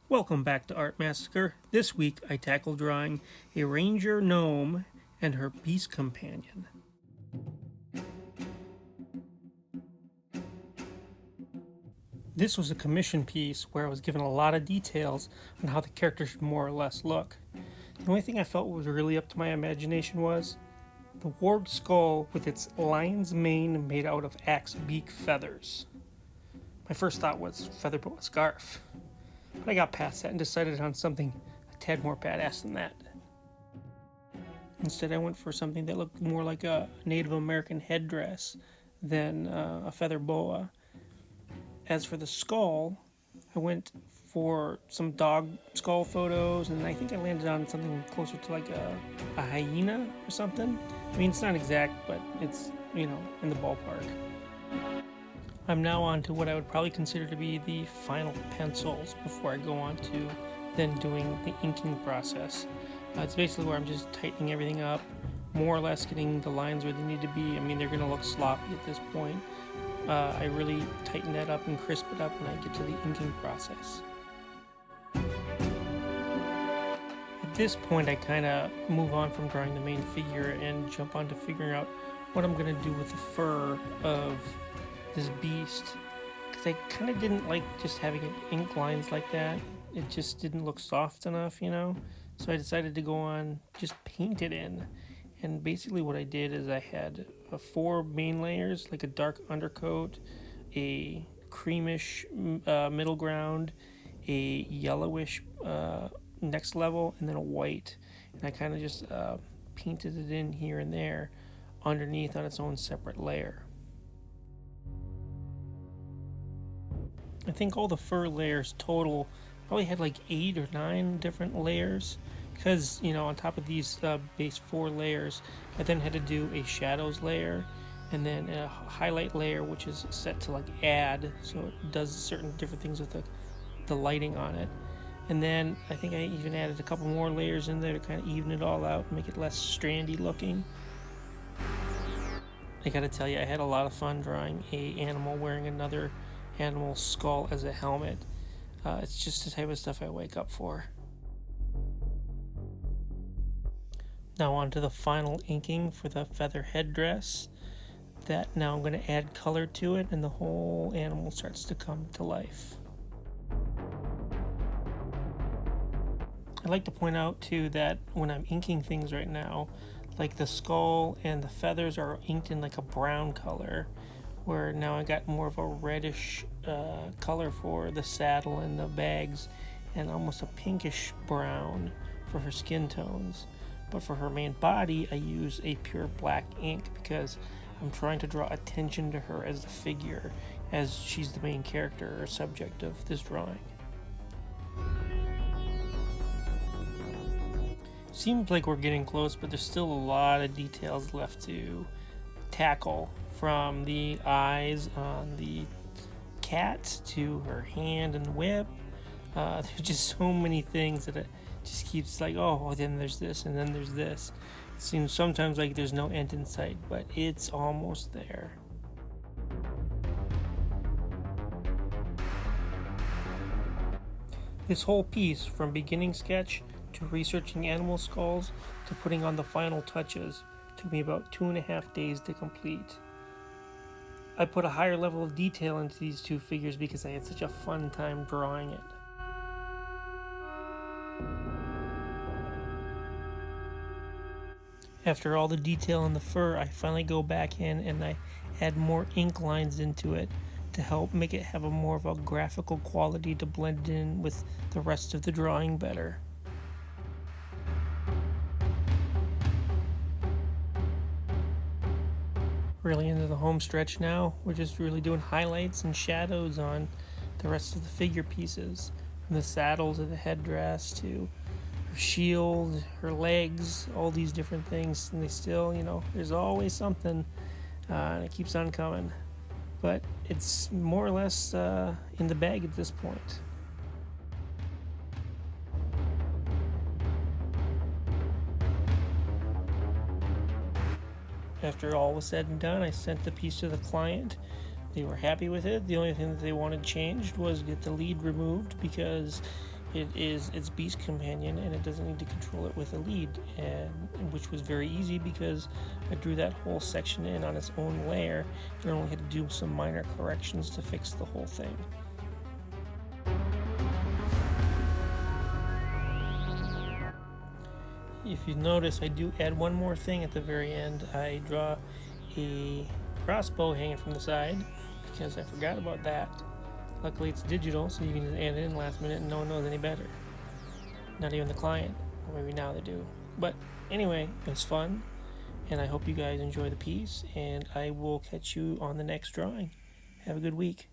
Welcome back to Art Massacre. This week I tackle drawing a ranger gnome and her beast companion. This was a commission piece where I was given a lot of details on how the character should more or less look. The only thing I felt was really up to my imagination was the warged skull with its lion's mane made out of axe beak feathers. My first thought was feather boa scarf. But I got past that and decided on something a tad more badass than that. Instead, I went for something that looked more like a Native American headdress than a feather boa. As for the skull, I went for some dog skull photos, and I think I landed on something closer to like a hyena or something. I mean, it's not exact, but it's, in the ballpark. I'm now on to what I would probably consider to be the final pencils before I go on to then doing the inking process. It's basically where I'm just tightening everything up, more or less getting the lines where they need to be. I mean, they're going to look sloppy at this point. I really tighten that up and crisp it up when I get to the inking process. At this point, I kind of move on from drawing the main figure and jump on to figuring out what I'm going to do with the fur of this beast, because I kind of didn't like just having it ink lines like that. It just didn't look soft enough, so I decided to go on just paint it in. And basically what I did is I had 4 main layers, like a dark undercoat, a creamish middle ground, a yellowish next level, and then a white. And I kind of just painted it in here and there underneath on its own separate layer. I think all the fur layers total probably had like 8 or 9 different layers, because on top of these base 4 layers, I then had to do a shadows layer and then a highlight layer, which is set to like add, so it does certain different things with the lighting on it. And then I think I even added a couple more layers in there to kind of even it all out and make it less strandy looking. I gotta tell you, I had a lot of fun drawing a animal wearing another animal skull as a helmet. It's just the type of stuff I wake up for. Now on to the final inking for the feather headdress. That now I'm going to add color to it and the whole animal starts to come to life. I'd like to point out too that when I'm inking things right now, like the skull and the feathers are inked in like a brown color, where now I got more of a reddish color for the saddle and the bags, and almost a pinkish brown for her skin tones. But for her main body, I use a pure black ink because I'm trying to draw attention to her as the figure, as she's the main character or subject of this drawing. Seems like we're getting close, but there's still a lot of details left to tackle, from the eyes on the cat to her hand and whip. There's just so many things that it just keeps like, oh, then there's this and then there's this. It seems sometimes like there's no end in sight, but it's almost there. This whole piece, from beginning sketch to researching animal skulls to putting on the final touches, took me about 2.5 days to complete. I put a higher level of detail into these 2 figures because I had such a fun time drawing it. After all the detail on the fur, I finally go back in and I add more ink lines into it to help make it have a more of a graphical quality to blend in with the rest of the drawing better. Really into the home stretch now. We're just really doing highlights and shadows on the rest of the figure pieces, from the saddle to the headdress to her shield, her legs, all these different things. And they still, there's always something, and it keeps on coming. But it's more or less in the bag at this point. After all was said and done, I sent the piece to the client. They were happy with it. The only thing that they wanted changed was get the lead removed because it is its beast companion, and it doesn't need to control it with a lead, and which was very easy because I drew that whole section in on its own layer and only had to do some minor corrections to fix the whole thing. If you notice, I do add one more thing at the very end. I draw a crossbow hanging from the side because I forgot about that. Luckily it's digital, so you can just add it in last minute and no one knows any better. Not even the client. Or maybe now they do. But anyway, it was fun, and I hope you guys enjoy the piece, and I will catch you on the next drawing. Have a good week.